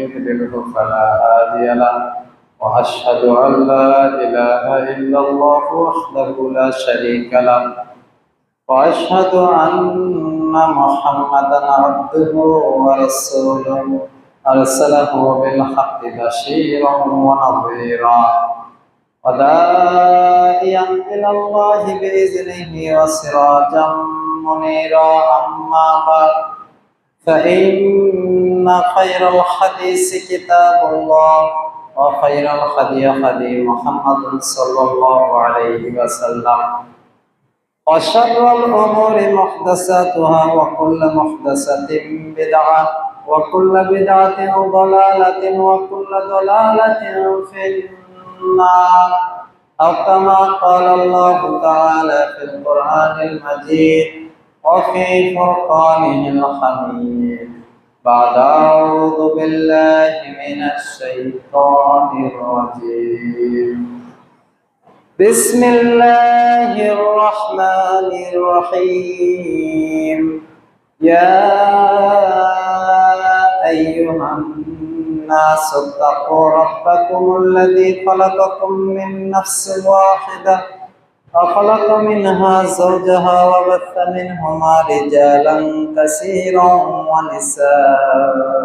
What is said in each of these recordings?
يضلله فلا هادي له وأشهد أن لا إله إلا الله وحده لا شريك له وأشهد أن محمدا عبده ورسوله أرسله بالحق بشيرا ونظيرا وداعيا إلى الله بإذنه وسراجا منيرا أما بعد فإن خير الحديث كتاب الله وخير الهدي هدي محمد صلى الله عليه وسلم وشر الأمور محدثاتها وكل محدثة بدعة وكل بدعة ضلالة وكل ضلالة في النار أو كما قال الله تعالى في القرآن المجيد وفي فرقانه الحميد بعد أعوذ بالله من الشيطان الرجيم بسم الله الرحمن الرحيم يا أيها الناس اتقوا ربكم الذي خلقكم من نفس واحدة وخلق منها زوجها وبث منهما رجالا كثيرا ونساء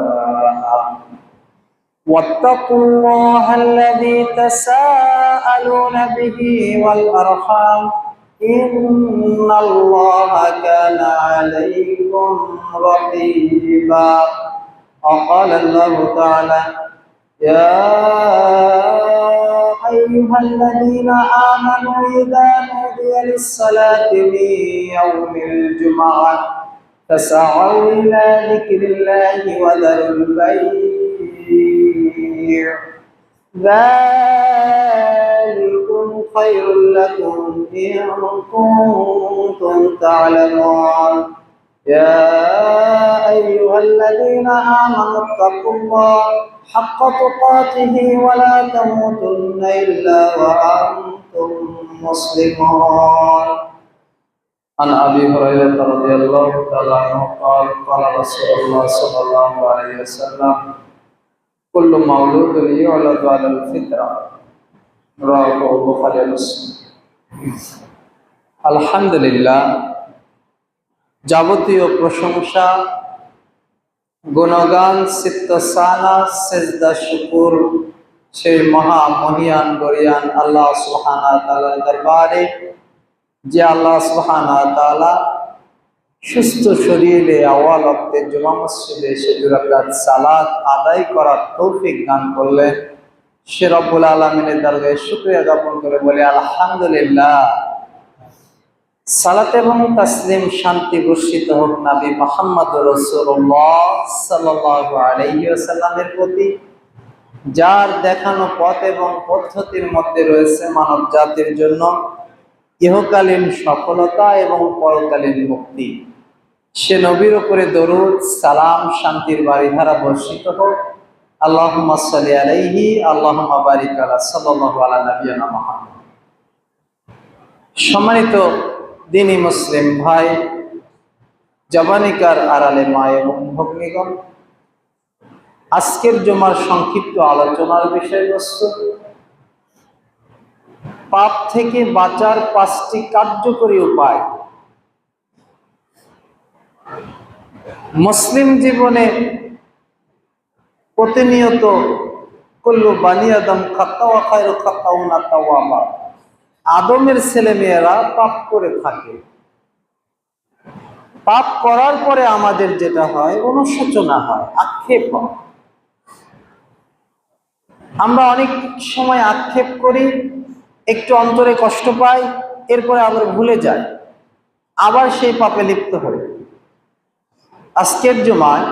واتقوا الله الذي تساءلون به والأرحام إن الله كان عليكم رقيبا وقال الله تعالى يا أيها الذين آمنوا إذا نودي للصلاة من يوم الجمعة فسعوا إلى ذكر الله وذروا البيع ذلكم خير لكم إن كنتم تعلمون يا أيها الذين آمنوا اتقوا الله حق تقاته ولا تموتن إلا وأنتم مسلمون عن أبي هريرة رضي الله تعالى عنه قال قال رسول الله صلى الله عليه وسلم كل مولود يولد على الفطرة رواه البخاري ومسلم আলহামদুলিল্লাহ যাবতীয় প্রশংসা গুণগান সিত্তসানা সেজদা শুকুর সেই মহা মহিয়ান গরিয়ান আল্লাহ সুবহানাহু ওয়া তাআলার দরবারে যে আল্লাহ সুবহানাহু ওয়া তাআলা সুস্থ শরীরে আওয়াল ওয়াক্তে জুমা মসজিদে এসে 2 রাকাত সালাত আদায় করার তৌফিক দান করলেন সে রব্বুল আলামিনের দরবারে শুকরিয়া জ্ঞাপন করে বলি আলহামদুলিল্লাহ। সালাত এবং তাসলিম শান্তি বর্ষিত হোক নবী মুহাম্মদ রাসূলুল্লাহ সাল্লাল্লাহু আলাইহি ওয়াসাল্লামের প্রতি যার দেখানো পথ এবং পদ্ধতির মধ্যে রয়েছে মানব জাতির জন্য ইহকালীন সফলতা এবং পরকালীন মুক্তি। সে নবীর উপরে দরুদ সালাম শান্তির বারিধারা বর্ষিত হোক। আল্লাহুম্মা সাল্লি আলাইহি আল্লাহুম্মা বারিক আলা সাল্লাল্লাহু আলা নাবিয়িনা মুহাম্মদ। সম্মানিত দিনী মুসলিম ভাই, জবানিকার আড়ালে মা এবং ভগ্নীগণ, আজকের জুমার সংক্ষিপ্ত আলোচনার বিষয়বস্তু পাপ থেকে বাঁচার 5টি কার্যকরী উপায়। মুসলিম জীবনে প্রতিনিয়ত কুল্লু বানি আদম খাতা ওয়া খায়রু খাতাউনা তাওয়াবা, আদমের ছেলেমেয়েরা পাপ করে থাকে। পাপ করার পরে আমাদের যেটা হয় অনুশোচনা হয়, আক্ষেপ হয়। আমরা অনেক সময় আক্ষেপ করি, একটু অন্তরে কষ্ট পাই, এরপরে আবার ভুলে যাই, আবার সেই পাপে লিপ্ত হই। আজকের জুমায়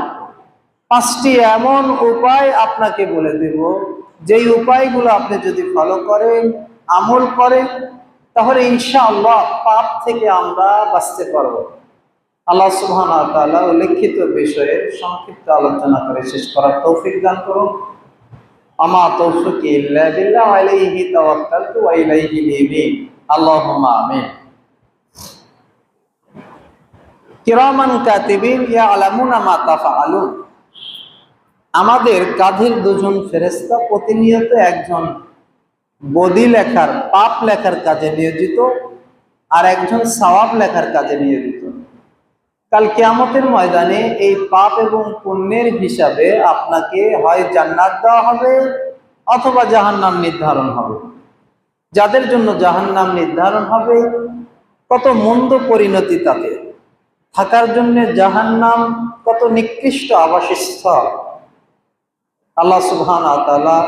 5টি এমন উপায় আপনাকে বলে দেব, যেই উপায়গুলো আপনি যদি ফলো করেন, আমল করেন, তাহলে ইনশাআল্লাহ পাপ থেকে আমরা বাঁচতে পারব। আল্লাহ সুবহানাহু ওয়া তাআলা উল্লেখিত বিষয়ে সংক্ষিপ্ত আলোচনা করে শেষ করার তৌফিক দান করুন। আমা তৌফিকি ইল্লা বিল্লাহ আলাইহি তাওয়াক্কালতু ওয়া ইলাইহি উনীব। আল্লাহুম্মা আমিন। কিরামান কাতিবিন ইয়ালামুনা মা তাফআলুন। আমাদের কাঁধের দুজন ফেরেশতা প্রতিনিয়ত একজন বদি লেখার পাপ লেখার কাজে নিয়োজিত, আর একজন সওয়াব লেখার কাজে নিয়োজিত। কাল কিয়ামতের ময়দানে এই পাপ এবং পুণ্যের হিসাবে আপনাকে হয় জান্নাত দেওয়া হবে অথবা জাহান্নাম নির্ধারণ হবে। যাদের জন্য জাহান্নাম নির্ধারণ হবে কত মন্দ পরিণতি তাতে, থাকার জন্য জাহান্নাম কত নিকৃষ্ট আবাসস্থল। আল্লাহ সুবহানাহু ওয়া তাআলা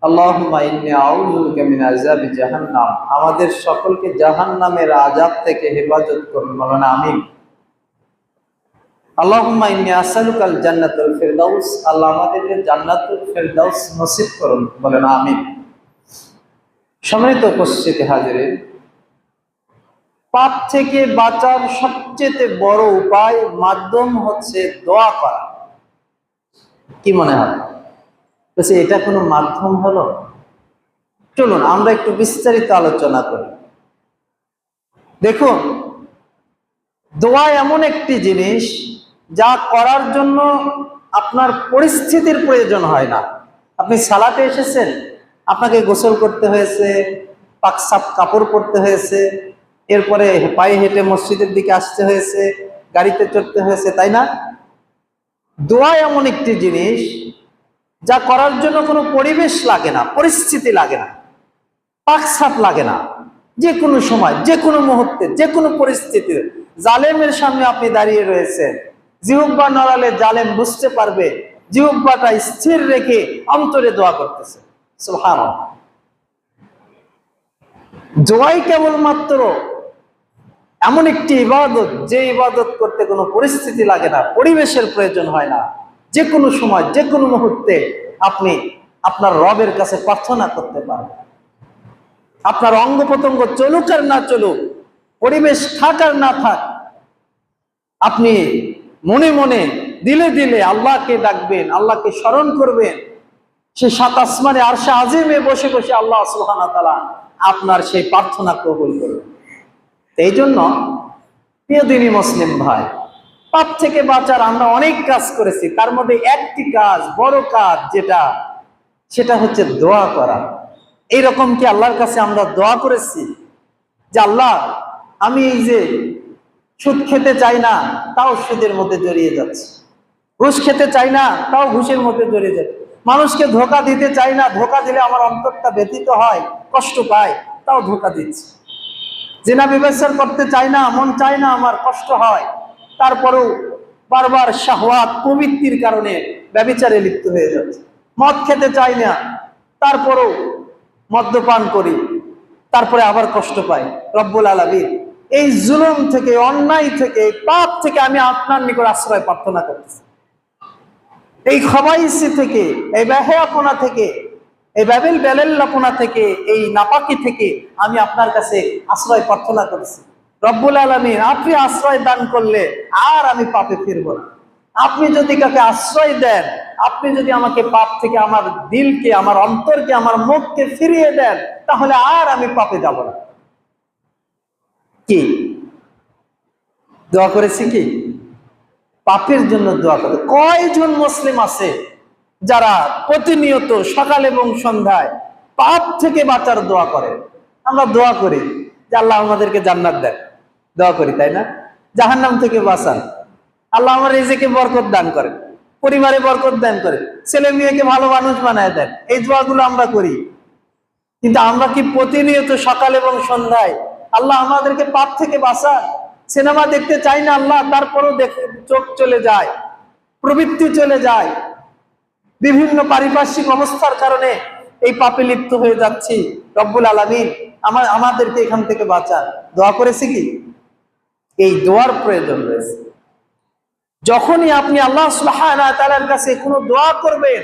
আল্লাহুম্মা ইন্নী আউযু বিকা মিন আযাবি জাহান্নাম, আমাদের সকলকে জাহান্নামের আযাব থেকে হেফাজত করুন, বলেন আমিন। আল্লাহুম্মা ইন্নী আসআলুকাল জান্নাতুল ফিরদাউস, আল্লাহ আমাদেরকে জান্নাতুল ফিরদাউস নসিব করুন, বলেন আমিন। সম্মানিত উপস্থিতি হাজিরিন, পাপ থেকে বাঁচার সবচেয়ে বড় উপায় মাধ্যম হচ্ছে দোয়া করা। কি মনে হয় এটা কোনো মাধ্যম হলো? চলুন আমরা একটু বিস্তারিত আলোচনা করি। দেখুন, দোয়া এমন একটি জিনিস যা করার জন্য আপনার পরিস্থিতির প্রয়োজন হয় না। আপনি সালাতে এসেছেন, আপনাকে গোসল করতে হয়েছে, পাক সাফ কাপড় পরতে হয়েছে, এরপরে পায়ে হেঁটে মসজিদের দিকে আসতে হয়েছে, গাড়িতে চড়তে হয়েছে, তাই না? দোয়া এমন একটি জিনিস যা করার জন্য কোনো পরিবেশ লাগে না, পরিস্থিতি লাগে না, পাক সাফ লাগে না। যে কোনো সময়, যে কোনো মুহূর্তে, যে কোনো পরিস্থিতি, জালেমের সামনে আপনি দাঁড়িয়ে রয়েছেন, জিহ্বা নড়ালে জালেম বুঝতে পারবে জিহ্বাটা স্থির রেখে অন্তরে দোয়া করতেছে। সুবহানাল্লাহ। দোয়াই কেবলমাত্র এমন একটি ইবাদত যে ইবাদত করতে কোনো পরিস্থিতি লাগে না, পরিবেশের প্রয়োজন হয় না। যে কোনো সময়, যে কোনো মুহূর্তে আপনি আপনার রবের কাছে প্রার্থনা করতে পারেন। আপনার অঙ্গ প্রত্যঙ্গ চলুক আর না চলুক, পরিবেশ থাক আর না থাক, আপনি মনে মনে দিলে দিলে আল্লাহকে ডাকবেন, আল্লাহকে স্মরণ করবেন। সে সাত আসমানে আরশে আজিমে বসে বসে আল্লাহ সুবহানাহু ওয়া তাআলা আপনার সেই প্রার্থনা কবুল করবেন। এই জন্য প্রিয় দিনী মুসলিম ভাই, পাপ থেকে বাঁচার আমরা অনেক কাজ করেছি, তার মধ্যে একটি কাজ, বড় কাজ যেটা, সেটা হচ্ছে দোয়া করা। এইরকম কি আল্লাহর কাছে আমরা দোয়া করেছি যে আল্লাহ, আমি এই যে সুদ খেতে চাই না, তাও সুদের মধ্যে জড়িয়ে যাচ্ছে, ঘুষ খেতে চাই না, তাও ঘুষের মধ্যে জড়িয়ে যাচ্ছে, মানুষকে ধোঁকা দিতে চাই না, ধোঁকা দিলে আমার অন্তরটা ব্যথিত হয়, কষ্ট পায়, তাও ধোঁকা দিচ্ছে, জিনা ব্যভিচার করতে চাই না, মন চায় না, আমার কষ্ট হয়, তারপরেও বারবার শাহওয়াত প্রবৃত্তির কারণে ব্যভিচারে লিপ্ত হয়ে যাচ্ছে, মদ খেতে চাই না, তারপরেও মদ্যপান করি, তারপরে আবার কষ্ট পাই। রব্বুল আলামিন, এই জুলুম থেকে, অন্যায় থেকে, পাপ থেকে আমি আপনার নিকট আশ্রয় প্রার্থনা করতেছি। এই খবাইসি থেকে, এই বেহেয়াপনা থেকে, এই বেলেল্লাপনা থেকে, এই নাপাকি থেকে আমি আপনার কাছে আশ্রয় প্রার্থনা করছি। রব্বুল আলামিন, আপনি আশ্রয় দান করলে আর আমি পাপে ফিরব না। আপনি যদি কাকে আশ্রয় দেন, আপনি যদি আমাকে পাপ থেকে, আমার দিলকে, আমার অন্তরকে, আমার মুখকে ফিরিয়ে দেন, তাহলে আর আমি পাপে যাব না। কি দোয়া করেছি? কি পাপের জন্য দোয়া করে? কয়জন মুসলিম আছে যারা প্রতিনিয়ত সকাল এবং সন্ধ্যায় পাপ থেকে বাঁচার দোয়া করে? আমরা দোয়া করি যে আল্লাহ আমাদেরকে জান্নাত দেন, দোয়া করি, তাই না? জাহান্নাম থেকে বাঁচান, আল্লাহ আমার রিজিকে বরকত দান করেন, পরিবারে বরকত দান করেন, ছেলে মেয়েকে ভালো মানুষ বানায় দেন, এই দোয়াগুলো আমরা করি। কিন্তু আমরা কি প্রতিনিয়ত সকাল এবং সন্ধ্যায় আল্লাহ আমাদেরকে পাপ থেকে বাঁচান? সিনেমা দেখতে চাই না আল্লাহ, তারপরও দেখে চোখ চলে যায়, প্রবৃত্তি চলে যায়, বিভিন্ন পারিপার্শ্বিক অবস্থার কারণে এই পাপে লিপ্ত হয়ে যাচ্ছি। রব্বুল আলামিন, আমাদেরকে এখান থেকে বাঁচান। দোয়া করেছি কি? এই দোয়ার প্রয়োজন রয়েছে। যখনই আপনি আল্লাহ সুবহানাহু ওয়া তাআলার কাছে কোনো দোয়া করবেন,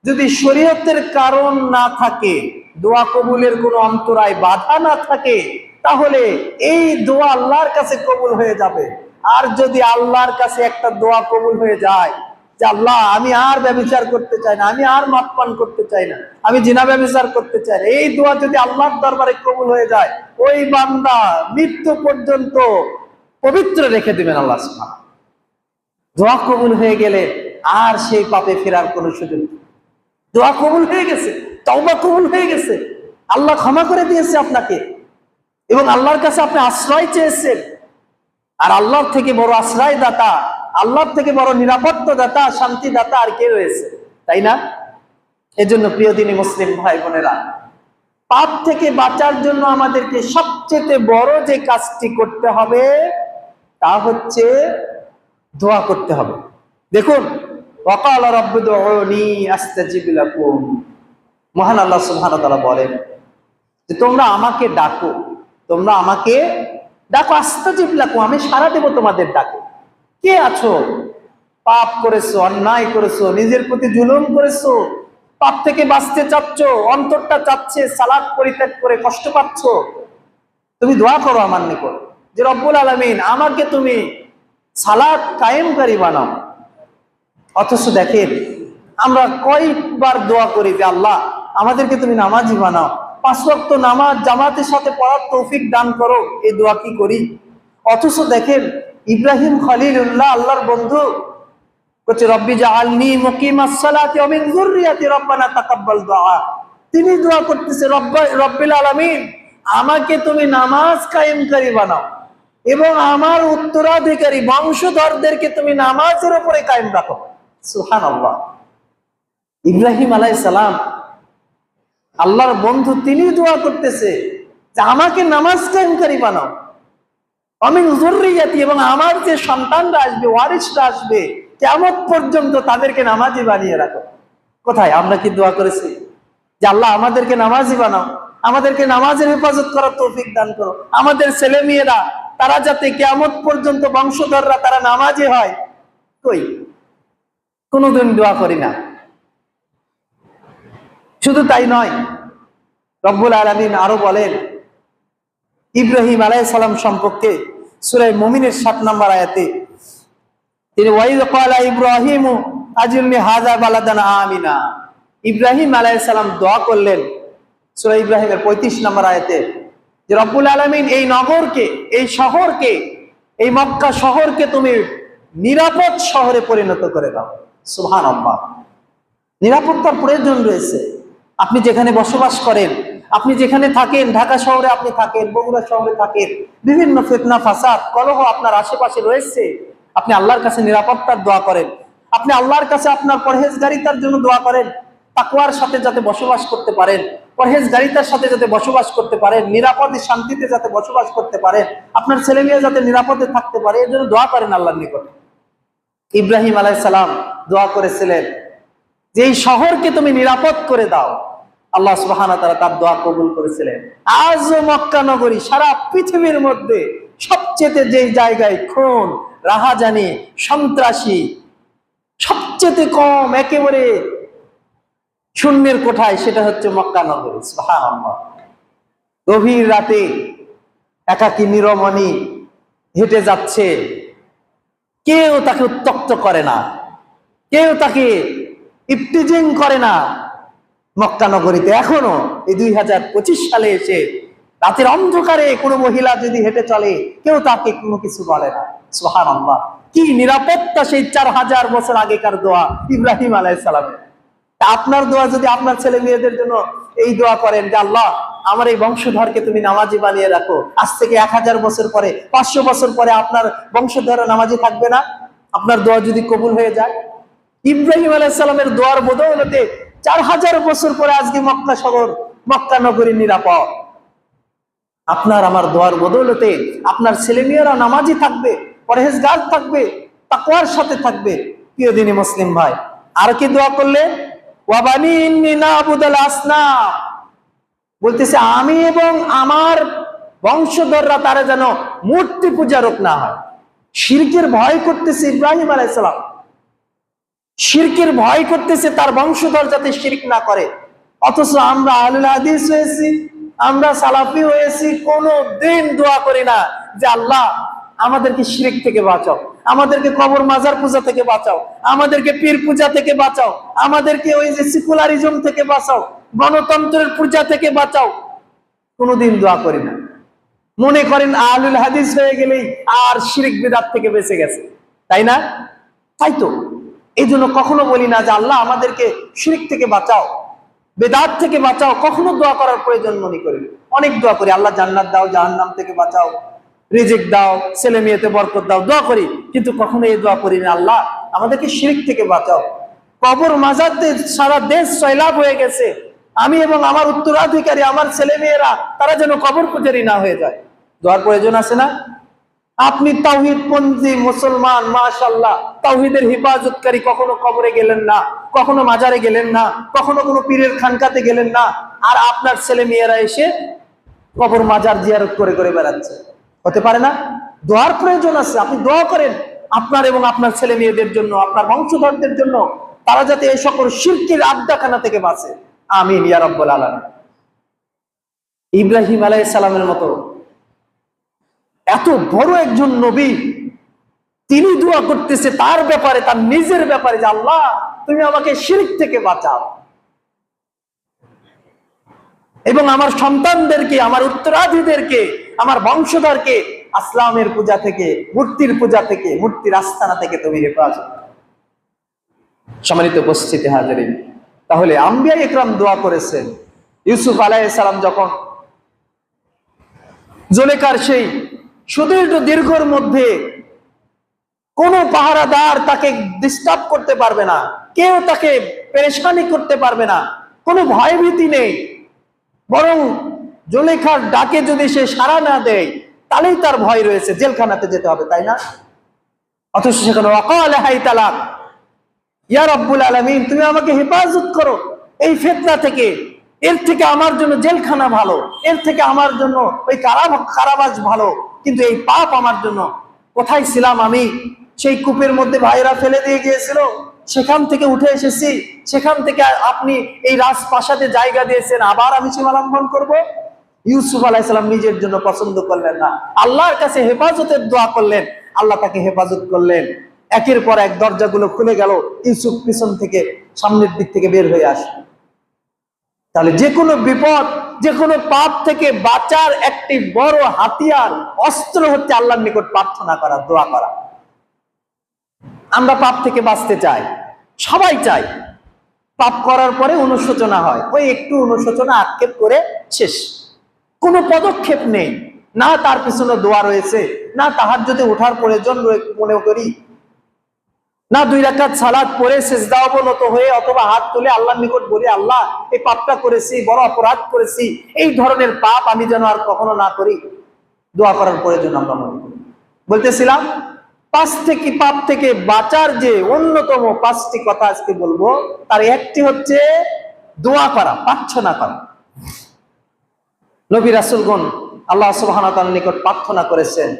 যদি শরীয়তের কারণ না থাকে, দোয়া কবুলের কোনো অন্তরায় বাধা না থাকে, তাহলে এই দোয়া আল্লাহর কাছে কবুল হয়ে যাবে। আর যদি আল্লাহর কাছে একটা দোয়া কবুল হয়ে যায় যে আল্লাহ, আমি আর ব্যভিচার করতে চাই না, আমি আর মদ পান করতে চাই না, আমি জিনা ব্যভিচার করতে চাই না, এই দোয়া যদি আল্লাহর দরবারে কবুল হয়ে যায়, ওই বান্দা মৃত্যু পর্যন্ত পবিত্র রেখে দিবেন আল্লাহ সুবহানাহু। দোয়া কবুল হয়ে গেলে আর সেই পাপে ফেরার কোনো সুযোগ নেই। দোয়া কবুল হয়ে গেছে, তওবা কবুল হয়ে গেছে, আল্লাহ ক্ষমা করে দিয়েছে আপনাকে, এবং আল্লাহর কাছে আপনি আশ্রয় চেয়েছেন। আর আল্লাহর থেকে বড় আশ্রয় দাতা, আল্লাহর থেকে বড় নিরাপত্তা দাতা, শান্তি দাতা আর কে রয়েছে, তাই না? এজন্য প্রিয় দিনী মুসলিম ভাই বোনেরা, পাপ থেকে বাঁচার জন্য আমাদেরকে সবচেয়ে বড় যে কাজটি করতে হবে তা হচ্ছে দোয়া করতে হবে। দেখুন, ওয়াকালা রাব্বুদউনি আস্তাজিব লাকুম, মহান আল্লাহ সুবহানাহু ওয়া তাআলা বলেন যে তোমরা আমাকে ডাকো, তোমরা আমাকে ডাকো, আস্তাজিব লাকুম, আমি সাড়া দেব তোমাদের ডাকে। কে আছো? পাপ করেছো, অন্যায় করেছো, নিজের প্রতি জুলুম করেছো, পাপ থেকে বাঁচতে চাচ্ছ, অন্তরটা চাচ্ছে সালাত পরিত্যাগ করে কষ্ট পাচ্ছ, তুমি দোয়া করো আমার নিকট যে রব্বুল আলামিন আমাকে তুমি সালাত কায়েমকারী বানাও। অথচ দেখেন আমরা কয়েকবার দোয়া করি যে আল্লাহ আমাদেরকে তুমি নামাজি বানাও, 5 ওয়াক্ত নামাজ জামাতের সাথে পড়ার তৌফিক দান করো, এই দোয়া কি করি? অথচ দেখেন ইব্রাহিম খলিলুল্লাহ, আল্লাহর বন্ধু, বলছে রব্বি জাআলনি মুকিমাস সালাতি ওয়া মিন যুররিয়াতি রব্বানা তাকাব্বাল দুআ। তিনি দোয়া করতেছে রব্বিল আলামিন আমাকে তুমি নামাজ কায়েমকারী বানাও এবং আমার উত্তরাধিকারী বংশধরদেরকে তুমি নামাজের উপরে কায়েম রাখো। সুবহানাল্লাহ। ইব্রাহিম আলাইহিস সালাম, আল্লাহর বন্ধু, তিনি দোয়া করতেছে যে আমাকে নামাজ কায়েমকারী বানাও, আমিন যুররিয়াতি, এবং আমার যে সন্তানরা আসবে, ওয়ারিসরা আসবে, কিয়ামত পর্যন্ত তাদেরকে নামাজি বানিয়ে রাখো। কোথায় আমরা কি দোয়া করেছি যে আল্লাহ আমাদেরকে নামাজি বানাও, আমাদেরকে নামাজের হেফাজত করার তৌফিক দান করো, আমাদের ছেলে মেয়েরা তারা যাতে কিয়ামত পর্যন্ত বংশধররা তারা নামাজি হয়? কই, কোনোদিন দোয়া করি না। শুধু তাই নয়, রব্বুল আলামিন আরো বলেন ইব্রাহিম আলাইহিস সালাম সম্পর্কে সূরা মুমিনের 7 নম্বর আয়াতে, তিনি ওয়াইদ ক্বালা ইব্রাহিমু আজলিনি হাযা বালাদান আমিনা, ইব্রাহিম আলাইহিস সালাম দোয়া করলেন সূরা ইব্রাহিমের 35 নম্বর আয়াতে যে রব্বুল আলামিন এই নগরকে, এই শহরকে, এই মক্কা শহরকে তুমি নিরাপদ শহরে পরিণত করে দাও। সুবহানাল্লাহ। নিরাপত্তার প্রয়োজন রয়েছে। আপনি যেখানে বসবাস করেন, আপনি যেখানে থাকেন, ঢাকা শহরে আপনি থাকেন, বগুড়া শহরে থাকেন, বিভিন্ন ফিতনা ফাসাদ কলহ আপনার আশেপাশে রয়েছে, আপনি আল্লাহর কাছে নিরাপত্তার দোয়া করেন, আপনি আল্লাহর কাছে আপনার পরহেজগারিতার জন্য দোয়া করেন, তাকওয়ার সাথে যাতে বসবাস করতে পারেন, পরহেজগারিতার সাথে যাতে বসবাস করতে পারেন, নিরাপদে শান্তিতে যাতে বসবাস করতে পারেন, আপনার ছেলে মেয়ে যাতে নিরাপদে থাকতে পারে, এর জন্য দোয়া করেন আল্লাহর নিকটে। ইব্রাহিম আলাইহিস সালাম দোয়া করেছিলেন যে এই শহরকে তুমি নিরাপদ করে দাও। আল্লাহ সুবহানাহু ওয়া তাআলা তার দোয়া কবুল করেছিলেন। আজ মক্কা নগরী সারা পৃথিবীর মধ্যে সবচেয়ে যে জায়গায় খুন, রাহাজানি, সন্ত্রাসী সবচেয়ে কম, একেবারে শূন্যের কোঠায়, সেটা হচ্ছে মক্কা নগরী। সুবহানাল্লাহ। গভীর রাতে একাকী নিরমণি হেঁটে যাচ্ছে, কেউ তাকে উত্ত্যক্ত করে না, কেউ তাকে ইফতিজিং করে না। মক্কা নগরীতে এখনো এই 2025 সালে এসে রাতের অন্ধকারে কোনো মহিলা যদি হেঁটে চলে, কেউ তাকে কোনো কিছু বলে না। সুবহানাল্লাহ। কি নিরাপত্তা! সেই 4000 বছর আগেকার দোয়া ইব্রাহিম আলাইহিস সালামের। আপনার দোয়া যদি আপনার ছেলে মেয়েদের জন্য এই দোয়া করেন যে আল্লাহ আমার এই বংশধরকে তুমি নামাজি বানিয়ে রাখো, আজ থেকে 1000 বছর পরে, 500 বছর পরে আপনার বংশধর নামাজি থাকবে না? আপনার দোয়া যদি কবুল হয়ে যায়, ইব্রাহিম আলাইহিস সালামের দোয়ার বদৌলতে 4000 বছর পরে আজকে মক্কা শহর, মক্কা নগরী নিরাপদ। আপনার আমার দোয়ার বদৌলতে আপনার ছেলে মেয়েরা নামাজি থাকবে, পরহেজগার থাকবে, তাকওয়ার সাথে থাকবে। প্রিয় দিনী মুসলিম ভাই, আর কি দোয়া করলে? ওয়া বানি ইন্নী নাবুদাল আসনাম, বলতেছে আমি এবং আমার বংশধররা তারা যেন মূর্তি পূজারক না হয়। শিরকের ভয় করতেছে ইব্রাহিম আলাইহিস সালাম, শিরকের ভয় করতেছে তার বংশধর যাতে শিরক না করে। অথচ আমরা আহলুল হাদিস হয়েছি, আমরা সালাফি হয়েছি, কোনো দিন দোয়া করি না যে আল্লাহ আমাদেরকে শিরক থেকে বাঁচাও, আমাদেরকে কবর মাজার পূজা থেকে বাঁচাও, আমাদেরকে পীর পূজা থেকে বাঁচাও, আমাদেরকে ওই যে সেকুলারিজম থেকে বাঁচাও, গণতন্ত্রের পূজা থেকে বাঁচাও। কোনোদিন দোয়া করি না। মনে করেন আহলুল হাদিস হয়ে গেলেই আর শিরক বিদআত থেকে বেঁচে গেছে, তাই না? তাই তো এই জন্য কখনো বলি না যে আল্লাহ আমাদেরকে শিরক থেকে বাঁচাও, বেদাত থেকে বাঁচাও, কখনো দোয়া করার প্রয়োজন মনে করি। অনেক দোয়া করি, আল্লাহ জান্নাত দাও, জাহান্নাম থেকে বাঁচাও, রিজিক দাও, ছেলে মেয়েতে বরকত দাও, দোয়া করি। কিন্তু কখনো এই দোয়া করি না আল্লাহ আমাদেরকে শিরক থেকে বাঁচাও। কবর মাজারতে সারা দেশ সয়লাব হয়ে গেছে, আমি এবং আমার উত্তরাধিকারী, আমার ছেলে মেয়েরা তারা যেন কবর পূজারি না হয়ে যায়। দোয়ার প্রয়োজন আছে না? আপনি তাওহীদ পন্থী মুসলমান, মাশাআল্লাহ, তাওহীদের হিফাজতকারী, কখনো কবরে গেলেন না, কখনো মাজারে গেলেন না, কখনো কোনো পীরের খানকাতে গেলেন না, আর আপনার ছেলে মেয়েরা এসে কবর মাজার জিয়ারত করে করে বেড়াচ্ছে। হতে পারে না? দোয়ার প্রয়োজন আছে। আপনি দোয়া করেন আপনার এবং আপনার ছেলে মেয়েদের জন্য, আপনার বংশধরদের জন্য, তারা যাতে এই সকল শিরকের আড্ডাখানা থেকে বাঁচে। আমিন ইয়া রাব্বুল আলামিন। ইব্রাহিম আলাইহিস সালামের মতো এত বড় একজন নবী, তিনি দোয়া করতেছে তার ব্যাপারে, তার নিজের ব্যাপারে, যে আল্লাহ তুমি আমাকে শিরক থেকে বাঁচাও এবং আমার সন্তানদেরকে, আমার উত্তরাধিকারীদেরকে, আমার বংশধরকে আসলামের পূজা থেকে, মূর্তির পূজা থেকে, মূর্তির আস্তানা থেকে তুমি হেফাজত। সম্মানিত উপস্থিতি হাজিরিন, তাহলে আম্বিয়া ইকরাম দোয়া করেছেন। ইউসুফ আলাইহিস সালাম যখন জুলেখার সেই সুদীর্ঘ দীর্ঘর মধ্যে কোনো পাহারাদার তাকে ডিস্টার্ব করতে পারবে না, কেউ তাকে পেরেশানি করতে পারবে না, কোনো ভয় ভীতি নেই, বরং জুলেখার ডাকে যদি সে সাড়া না দেয় তাহলেই তার ভয় রয়েছে, জেলখানাতে যেতে হবে, তাই না? অথচ সেখানে ওয়াকালা হাইতালাক, ইয়া রাব্বুল আলামিন তুমি আমাকে হেফাজত করো এই ফিতনা থেকে, এর থেকে আমার জন্য জেলখানা ভালো, এর থেকে আমার জন্য ওই কারাবাস ভালো, কিন্তু এই পাপ আমার জন্য। কোথায় ছিলাম আমি? সেই কূপের মধ্যে ভাইরা ফেলে দিয়ে গিয়েছিল, সেখান থেকে উঠে এসেছি, সেখান থেকে আপনি এই রাজপ্রাসাদে জায়গা দিয়েছেন, আবার আমি সীমা লঙ্ঘন করবো? ইউসুফ আলাইহিস সালাম নিজের জন্য পছন্দ করলেন না, আল্লাহর কাছে হেফাজতের দোয়া করলেন, আল্লাহ তাকে হেফাজত করলেন। একের পর এক দরজাগুলো খুলে গেল, ইউসুফ পিছন থেকে সামনের দিক থেকে বের হয়ে আসে। তাহলে যে কোনো বিপদ, যে কোনো পাপ থেকে বাঁচার একটি বড় হাতিয়ার, অস্ত্র হচ্ছে আল্লাহর নিকট প্রার্থনা করা, দোয়া করা। আমরা পাপ থেকে বাঁচতে চাই, সবাই চাই। পাপ করার পরে অনুশোচনা হয়, ওই একটু অনুশোচনা আক্ষেপ করে শেষ, কোনো পদক্ষেপ নেই, না তার পিছনে দোয়া রয়েছে, না তাহাজ্জুদে ওঠার প্রয়োজন মনে করি, না 2 রাকাত সালাত পড়ে সিজদা অবনত হয়ে অথবা হাত তুলে আল্লাহর নিকট বলি আল্লাহ এই পাপটা করেছি, বড় অপরাধ করেছি, এই ধরনের পাপ আমি যেন আর কখনো না করি, দোয়া করার প্রয়োজন আমরা মনে করি। বলতেছিলাম পাপ থেকে বাঁচার যে অন্যতম 5টি কথা আজকে বলবো, তার একটি হচ্ছে দোয়া করা, প্রার্থনা করা। নবী রাসূলগণ আল্লাহ সুবহানাহু ওয়া তাআলার নিকট প্রার্থনা করেছেন।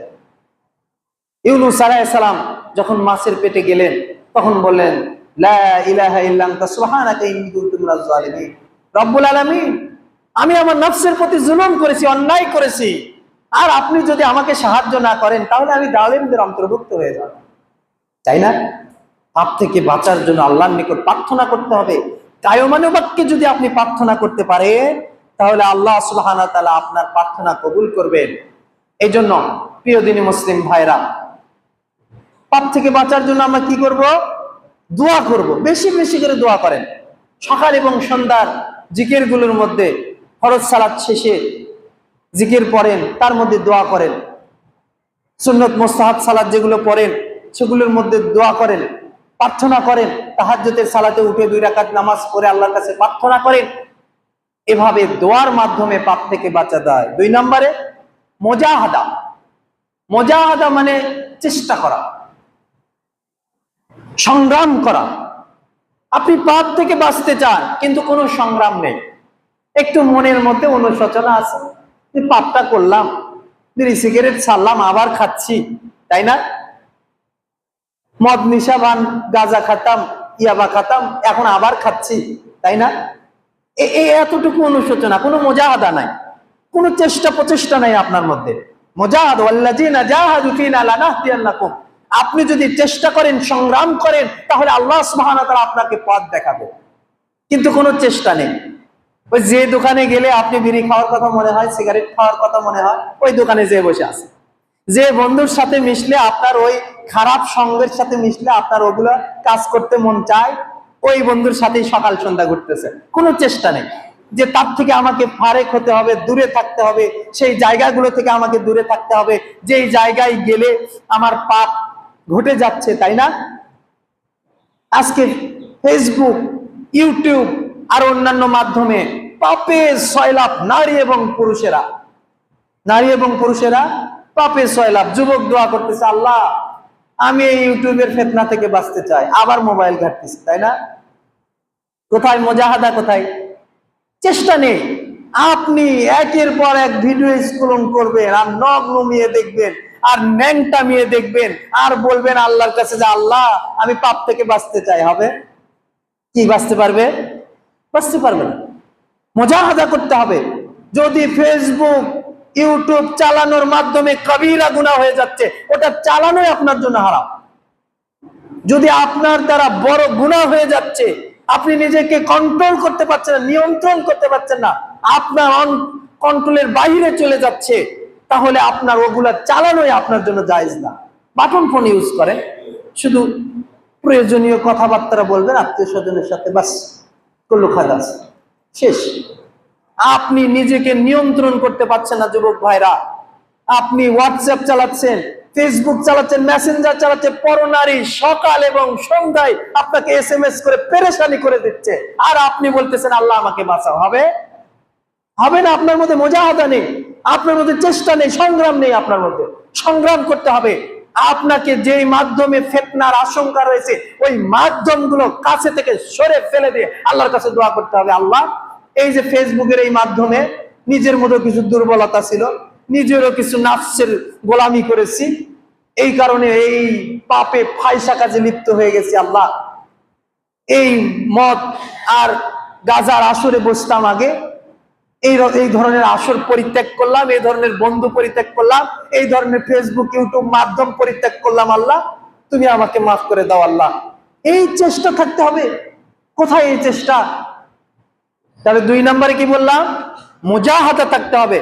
ইউনূস আলাইহিস সালাম যখন মাছের পেটে গেলেন তখন বললেন লা ইলাহা ইল্লা আনতা সুবহানাকা ইন্নী কুনতু মিনাজ জালিমিন। রব্বুল আলামিন, আমি আমার নফসের প্রতি জুলুম করেছি, অন্যায় করেছি, আর আপনি যদি আমাকে সাহায্য না করেন তাহলে আমি জালিমদের অন্তর্ভুক্ত হয়ে যাব। তাই না? পাপ থেকে বাঁচার জন্য আল্লাহর নিকট প্রার্থনা করতে হবে। কায়মানে বাক্যে যদি আপনি প্রার্থনা করতে পারেন তাহলে আল্লাহ সুবহানাহু ওয়া তাআলা আপনার প্রার্থনা কবুল করবেন। এই জন্য প্রিয় দিনী মুসলিম ভাইরা, পাপ থেকে বাঁচার জন্য আমরা কি করব? দোয়া করব। বেশি বেশি করে দোয়া করেন। সকাল এবং সন্ধ্যার জিকিরগুলোর মধ্যে ফরজ সালাত শেষে জিকির পড়েন, তার মধ্যে দোয়া করেন। সুন্নত মুস্তাহাব সালাত যেগুলো পড়েন সেগুলোর মধ্যে দোয়া করেন, প্রার্থনা করেন। তাহাজ্জুদের সালাতে উঠে 2 রাকাত নামাজ পড়ে আল্লাহর কাছে প্রার্থনা করেন। এভাবে দোয়ার মাধ্যমে পাপ থেকে বাঁচা যায়। 2 নম্বরে মুজাহাদা। মুজাহাদা মানে চেষ্টা করা, সংগ্রাম করা। আপনি পাপ থেকে বাঁচতে চান কিন্তু কোনো সংগ্রাম নেই, একটু মনের মধ্যে অনুশোচনা আছে, পাপটা করলাম, বিড়ি সিগারেট ছাড়লাম, আবার খাচ্ছি, তাই না? মদ নিশা ভান গাঁজা খাতাম, ইয়াবা খাতাম, এখন আবার খাচ্ছি, তাই না? এই এতটুকু অনুশোচনা, কোনো মুজাহাদা নাই, কোনো চেষ্টা প্রচেষ্টা নাই আপনার মধ্যে। মুজাহাদা ওয়াল্লাযিনা জাহাদু ফিনা লানাহদিয়ান্নাকুম। আপনি যদি চেষ্টা করেন, সংগ্রাম করেন, তাহলে আল্লাহ সুবহানাহু ওয়া তাআলা আপনাকে পথ দেখাবে। কিন্তু কোনো চেষ্টা নেই। ওই যে দোকানে গেলে আপনি বিড়ি খাওয়ার কথা মনে হয়, সিগারেট খাওয়ার কথা মনে হয়, ওই দোকানে যেয়ে বসে আছে। যে বন্ধুর সাথে মিশলে আপনার ওই খারাপ সঙ্গের সাথে মিশলে আপনার ওগুলো কাজ করতে মন চায়, ওই বন্ধুর সাথেই সকাল সন্ধ্যা ঘুরতেছে, কোনো চেষ্টা নেই যে তার থেকে আমাকে ফারেক হতে হবে, দূরে থাকতে হবে, সেই জায়গাগুলো থেকে আমাকে দূরে থাকতে হবে যেই জায়গায় গেলে আমার পাপ ঘটে যাচ্ছে, তাই না? আজকে ফেসবুক, ইউটিউব আর অন্যান্য মাধ্যমে পাপে সয়লাভ নারী এবং পুরুষেরা পাপে সয়লাভ। যুবক দোয়া করতেছে, আল্লাহ আমি এই ইউটিউবের ফিতনা থেকে বাঁচতে চাই, আবার মোবাইল ঘাটতেছে, তাই না? কোথায় মুজাহাদা, কোথায় চেষ্টা নেই। আপনি একের পর এক ভিডিও স্ক্রল করবেন আর নগ্ন মেয়ে দেখবেন আর ন্যাংটা মেয়ে দেখবেন আর বলবেন আল্লাহর কাছে যে আল্লাহ আমি পাপ থেকে বাঁচতে চাই। হবে কি? বাঁচতে পারবে? বাঁচতে পারবে না। মুজাহাদা করতে হবে। যদি ফেসবুক, ইউটিউব চালানোর মাধ্যমে কবিরা গুনাহ হয়ে যাচ্ছে, ওটা চালানোই আপনার জন্য হারাম। যদি আপনার দ্বারা বড় গুনাহ হয়ে যাচ্ছে, আপনি নিজেকে কন্ট্রোল করতে পারছেন না, নিয়ন্ত্রণ করতে পারছেন না, আপনার কন্ট্রোলের বাইরে চলে যাচ্ছে, তাহলে আপনার ওগুলা চালানোই আপনার জন্য জায়েজ না। বাটন ফোন ইউজ করেন, শুধু প্রয়োজনীয় কথাবার্তা বলবেন আত্মীয় স্বজনের সাথে, বাস, কুল্লু খালাস, শেষ। আপনি নিজেকে নিয়ন্ত্রণ করতে পারছেন না যুবক ভাইরা। আপনি হোয়াটসঅ্যাপ চালাচ্ছেন, ফেসবুক চালাচ্ছেন, মেসেঞ্জার চালাচ্ছেন, পরনারী সকাল এবং সন্ধ্যায় আপনাকে SMS করে পেরেশানি করে দিচ্ছে, আর আপনি বলতেছেন আল্লাহ আমাকে বাঁচাও। হবে? হবে না। আপনার মধ্যে মুজাহাদা নেই, আপনার মধ্যে চেষ্টা নেই, সংগ্রাম নেই। আপনার মধ্যে সংগ্রাম করতে হবে। আপনাকে যেই মাধ্যমে ফিতনার আশঙ্কা রয়েছে, ওই মাধ্যমগুলো কাছে থেকে সরে ফেলে দিয়ে আল্লাহর কাছে দোয়া করতে হবে, আল্লাহ এই যে ফেসবুকের এই মাধ্যমে নিজের মধ্যে কিছু দুর্বলতা ছিল, নিজেরও কিছু নাফসের গোলামি করেছি, এই কারণে এই পাপে ফায়সা কাজে লিপ্ত হয়ে গেছি। আল্লাহ এই মদ আর গাজার আসরে বসতাম আগে, এই ধরনের আসর পরিত্যাগ করলাম, এই ধরনের বন্ধু পরিত্যাগ করলাম, এই ধরনের ফেসবুক ইউটিউব মাধ্যম পরিত্যাগ করলাম, আল্লাহ তুমি আমাকে মাফ করে দাও। আল্লাহ এই চেষ্টা থাকতে হবে। কোথায় এই চেষ্টা? তাহলে 2 নম্বরে কি বললাম? মুজাহাদা থাকতে হবে।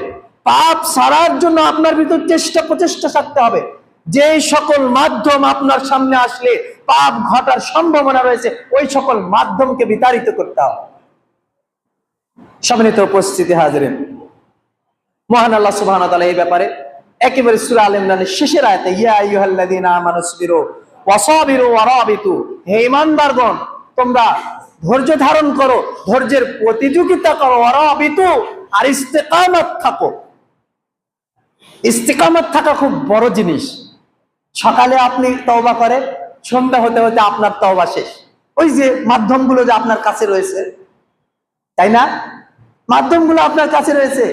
পাপ সারার জন্য আপনার ভিতর প্রচেষ্টা থাকতে হবে। যে সকল মাধ্যম আপনার সামনে আসলে পাপ ঘটার সম্ভাবনা রয়েছে, ওই সকল মাধ্যমকে বিতাড়িত করতে হবে। সম্মানিত উপস্থিতি হাজিরিন, মহান আল্লাহ সুবহানাহু ওয়া তাআলা এই ব্যাপারে একেবারে সূরা আল ইমরানের শেষের আয়াতে ইয়া আইয়ুহাল্লাযীনা আমানুসবিরু ওয়াসাবিরু ওয়ারাবিতু, হে ঈমানদারগণ তোমরা ধৈর্য ধারণ করো, ধৈর্যের প্রতিযোগিতা করো, ওয়ারাবিতু আর ইস্তিকামত থাকো। ইস্তিকামত থাকা খুব বড় জিনিস। সকালে আপনি তওবা করেন, সন্ধ্যা হতে হতে আপনার তওবা শেষ। ওই যে মাধ্যমগুলো যে আপনার কাছে রয়েছে, তাই না? মাধ্যমগুলো আপনার কাছে রয়েছে।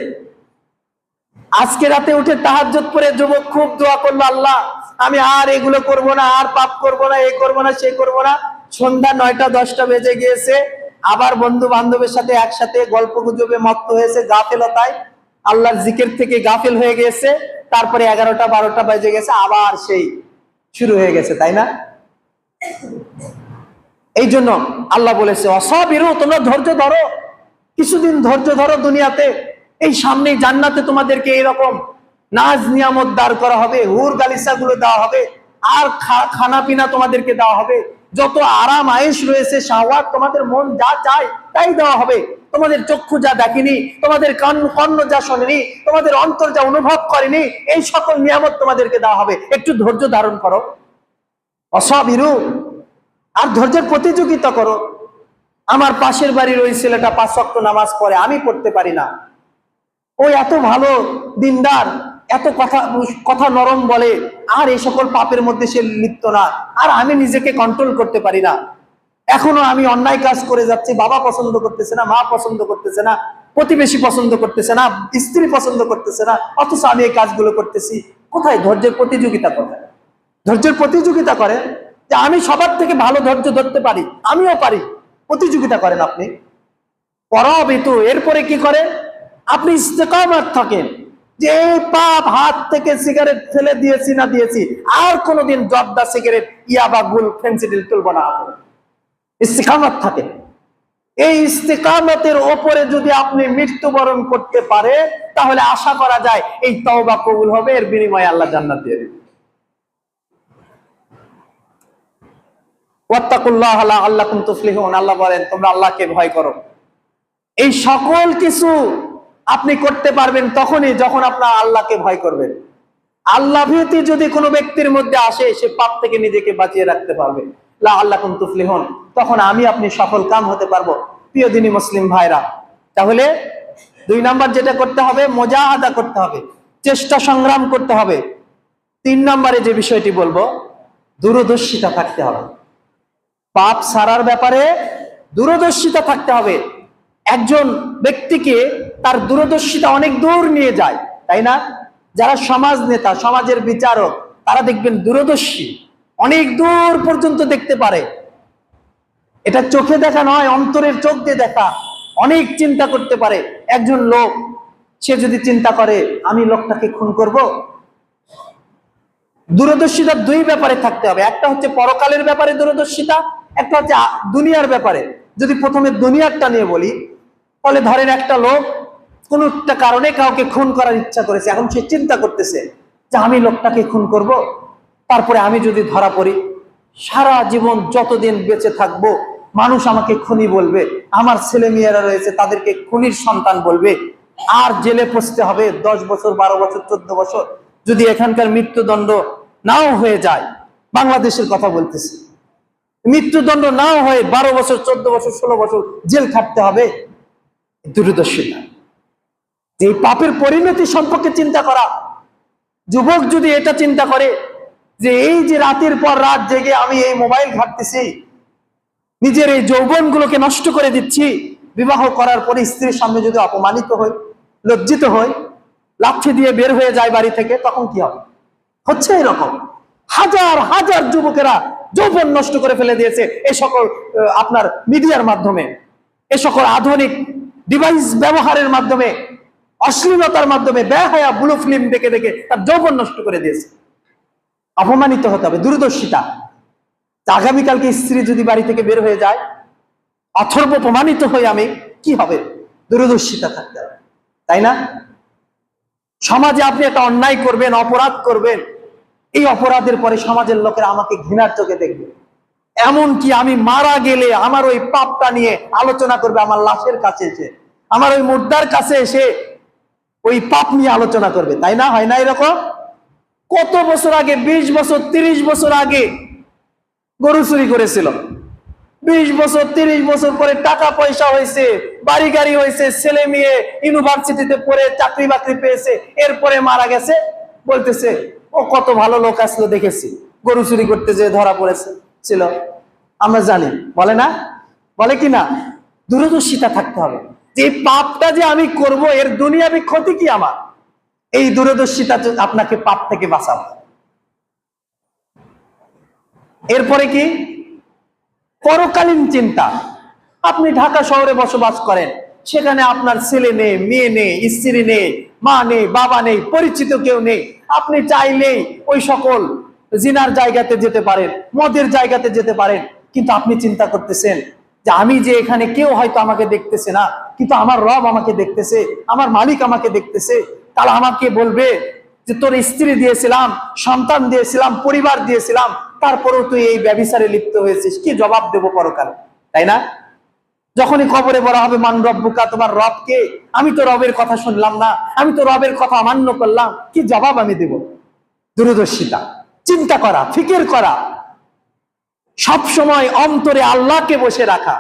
আজকে রাতে উঠে তাহাজ্জুদ পড়ে যুবক খুব দোয়া করলো, আল্লাহ আমি আর এগুলো করব না, আর পাপ করব না, এই করব না, সেই করব না। সন্ধ্যা 9টা 10টা বেজে গিয়েছে, আবার বন্ধু বান্ধবের সাথে একসাথে গল্প গুজবে মত্ত হয়েছে, গাফেলতায় আল্লাহর জিকির থেকে গাফেল হয়ে গেছে। তারপরে 11টা 12টা বেজে গেছে, আবার সেই শুরু হয়ে গেছে, তাই না? এই জন্য আল্লাহ বলেছে অসাবিরু, তোমরা ধৈর্য ধরো, কিছুদিন ধৈর্য ধরো। দুনিয়াতে এই সামনে জান্নাতে তোমাদেরকে এরকম নাজ নিয়ামত দাঁড় করা হবে, হুর গালিসা গুলো দেওয়া হবে, আর খানা পিনা তোমাদেরকে দেওয়া হবে, যত আরাম আয়েশ রয়েছে, শাহওয়াত, তোমাদের মন যা চায় তাই দেওয়া হবে। তোমাদের চক্ষু যা দেখেনি, তোমাদের কর্ণ যা শোনেনি, তোমাদের অন্তর যা অনুভব করেনি, এই সকল নিয়ামত তোমাদেরকে দেওয়া হবে। একটু ধৈর্য ধারণ করো। অসাবিরু, আর ধৈর্যের প্রতিযোগিতা করো। আমার পাশের বাড়ির ওই ছেলেটা 5 ওয়াক্ত নামাজ পড়ে, আমি পড়তে পারি না। ওই এত ভালো দিনদার, এত কথা নরম বলে, আর এই সকল পাপের মধ্যে সে লিপ্ত না, আর আমি নিজেকে কন্ট্রোল করতে পারি না। এখনো আমি অন্যায় কাজ করে যাচ্ছি, বাবা পছন্দ করতেছে না, মা পছন্দ করতেছে না, প্রতিবেশী পছন্দ করতেছে না, স্ত্রী পছন্দ করতেছে না, অথচ আমি এই কাজগুলো করতেছি। কোথায় ধৈর্যের প্রতিযোগিতা? কোথায় ধৈর্যের প্রতিযোগিতা করে যে আমি সবার থেকে ভালো ধৈর্য ধরতে পারি, আমিও পারি। প্রতিযোগিতা করেন আপনি। পরাবিতু, এরপরে কি করেন? আপনি ইস্তেকামত থাকেন যে পাপ হাত থেকে সিগারেট ফেলে দিয়েছি না দিয়েছি, আর কোনোদিন জর্দা, সিগারেট, ইয়াবা, গুল, ফেন্সিডিল তুলব না। ইস্তেকামত থাকে। এই ইস্তেকামতের ওপরে যদি আপনি মৃত্যুবরণ করতে পারে, তাহলে আশা করা যায় এই তওবা কবুল হবে, এর বিনিময়ে আল্লাহ জান্নাত দিয়ে দেবে। ওয়াত্তাকুল্লাহ লাআল্লাকুম তুফলিহুন, আল্লাহ বলেন তোমরা আল্লাহকে ভয় করো। এই সকল কিছু আপনি করতে পারবেন তখনই যখন আপনার আল্লাহকে ভয় করবেন। আল্লাহ ভীতি যদি কোনো ব্যক্তির মধ্যে আসে, সে পাপ থেকে নিজেকে বাঁচিয়ে রাখতে পারবে, লাআল্লাকুম তুফলিহুন, তখন আমি আপনি সফল কাম হতে পারবো। প্রিয় দিনী মুসলিম ভাইরা, তাহলে 2 নাম্বার যেটা করতে হবে, মুজাহাদা করতে হবে, চেষ্টা সংগ্রাম করতে হবে। 3 নম্বরে যে বিষয়টি বলবো, দূরদর্শিতা থাকতে হবে। পাপ ছাড়ার ব্যাপারে দূরদর্শিতা থাকতে হবে। একজন ব্যক্তিকে তার দূরদর্শিতা অনেক দূর নিয়ে যায়, তাই না? যারা সমাজ নেতা, সমাজের বিচারক, তারা দেখবেন দূরদর্শী, অনেক দূর পর্যন্ত দেখতে পারে। এটা চোখে দেখা নয়, অন্তরের চোখ দিয়ে দেখা, অনেক চিন্তা করতে পারে। একজন লোক, সে যদি চিন্তা করে আমি লোকটাকে খুন করব, দূরদর্শিতা 2 ব্যাপারে থাকতে হবে। একটা হচ্ছে পরকালের ব্যাপারে দূরদর্শিতা, একটা হচ্ছে দুনিয়ার ব্যাপারে। যদি প্রথমে দুনিয়ারটা নিয়ে বলি, তাহলে ধরেন একটা লোক কোন একটা কারণে কাউকে খুন করার ইচ্ছা করেছে, এখন সে চিন্তা করতেছে যে আমি লোকটাকে খুন করব, তারপরে আমি যদি ধরা পড়ি, সারা জীবন যতদিন বেঁচে থাকবো মানুষ আমাকে খুনি বলবে, আমার ছেলে মেয়েরা রয়েছে তাদেরকে খুনির সন্তান বলবে, আর জেলে পচতে হবে 10 বছর, 12 বছর, 14 বছর। যদি এখানকার মৃত্যুদণ্ড নাও হয়ে যায়, বাংলাদেশের কথা বলতেছি, মৃত্যুদণ্ড নাও হয়ে 12 বছর, 14 বছর, 16 বছর জেল খাটতে হবে। দূরদর্শিতা, যে পাপের পরিণতি সম্পর্কে চিন্তা করা। যুবক যদি এটা চিন্তা করে যে এই যে রাতের পর রাত জেগে আমি এই মোবাইল ঘাটতেছি, নিজের এই যৌবনগুলোকে নষ্ট করে দিচ্ছি, বিবাহ করার পরে স্ত্রীর সামনে যদি অপমানিত হই, লজ্জিত হই, লাঠি দিয়ে বের হয়ে যায় বাড়ি থেকে, তখন কি হবে? হচ্ছে এরকম হাজার হাজার যুবকেরা যৌবন নষ্ট করে ফেলে দিয়েছে এই সকল আপনার মিডিয়ার মাধ্যমে, এই সকল আধুনিক ডিভাইস ব্যবহারের মাধ্যমে, অশ্লীলতার মাধ্যমে, বেহায়া ব্লু ফিল্ম দেখে দেখে তার যৌবন নষ্ট করে দিয়েছে। অপমানিত হতে হবে, দূরদর্শিতা। আগামীকালকে স্ত্রী যদি বাড়ি থেকে বের হয়ে যায়, অথর্ব অপমানিত হই আমি, কি হবে? দূরদর্শিতা থাকতে হবে, তাই না? সমাজে আপনি একটা অন্যায় করবেন, অপরাধ করবেন, এই অপরাধের পরে সমাজের লোকেরা আমাকে ঘৃণার চোখে দেখবে। এমনকি আমি মারা গেলে আমার ওই পাপটা নিয়ে আলোচনা করবে, আমার লাশের কাছে এসে, আমার ওই মুর্দার কাছে এসে ওই পাপ নিয়ে আলোচনা করবে, তাই না? হয় না এরকম? কত বছর আগে, 20 বছর 30 বছর আগে গরু চুরি করেছিল, 20 বছর 30 বছর পরে টাকা পয়সা হয়েছে, বাড়ি গাড়ি হয়েছে, ছেলে মেয়ে ইউনিভার্সিটিতে পড়ে চাকরি বাকরি পেয়েছে, এরপরে মারা গেছে, বলতেছে ও কত ভালো লোক আসলো দেখেছি, গরু চুরি করতে যে ধরা পড়েছে ছিল। আমরা জানি, বলে না? বলে কি না? দূরদর্শিতা থাকতে হবে যে এই পাপটা যে আমি করব, এর দুনিয়াবি ক্ষতি কি আমার, এই দূরদর্শিতা আপনাকে পাপ থেকে বাঁচাবে। এরপরে কি? পরকালীন চিন্তা। আপনি ঢাকা শহরে বসবাস করেন, সেখানে আপনার ছেলে নেই, মেয়ে নেই, স্ত্রী নেই, মা নেই, বাবা নেই, পরিচিত কেউ নেই। আপনি চাইলেই ওই সকল জিনার জায়গাতে যেতে পারেন, মদের জায়গাতে যেতে পারেন, কিন্তু আপনি চিন্তা করতেছেন যে আমি যে এখানে, কেউ হয়তো আমাকে দেখতেছে না, কিন্তু আমার রব আমাকে দেখতেছে, আমার মালিক আমাকে দেখতেছে। তাহলে আমাকে বলবে যে তোর স্ত্রী দিয়েছিলাম, সন্তান দিয়েছিলাম, পরিবার দিয়েছিলাম, তারপরেও তুই এই ব্যভিচারে লিপ্ত হয়েছিস, কি জবাব দেব পরকালে, তাই না? যখনই কবরে বলা হবে মান রব্বুকা, তোমার রব কে? আমি তো রবের কথা শুনলাম না, আমি তো রবের কথা অমান্য করলাম, কি জবাব আমি দেব? দূরদর্শিতা, চিন্তা করা, ফিকির করা, সব সময় অন্তরে আল্লাহকে বসে রাখা,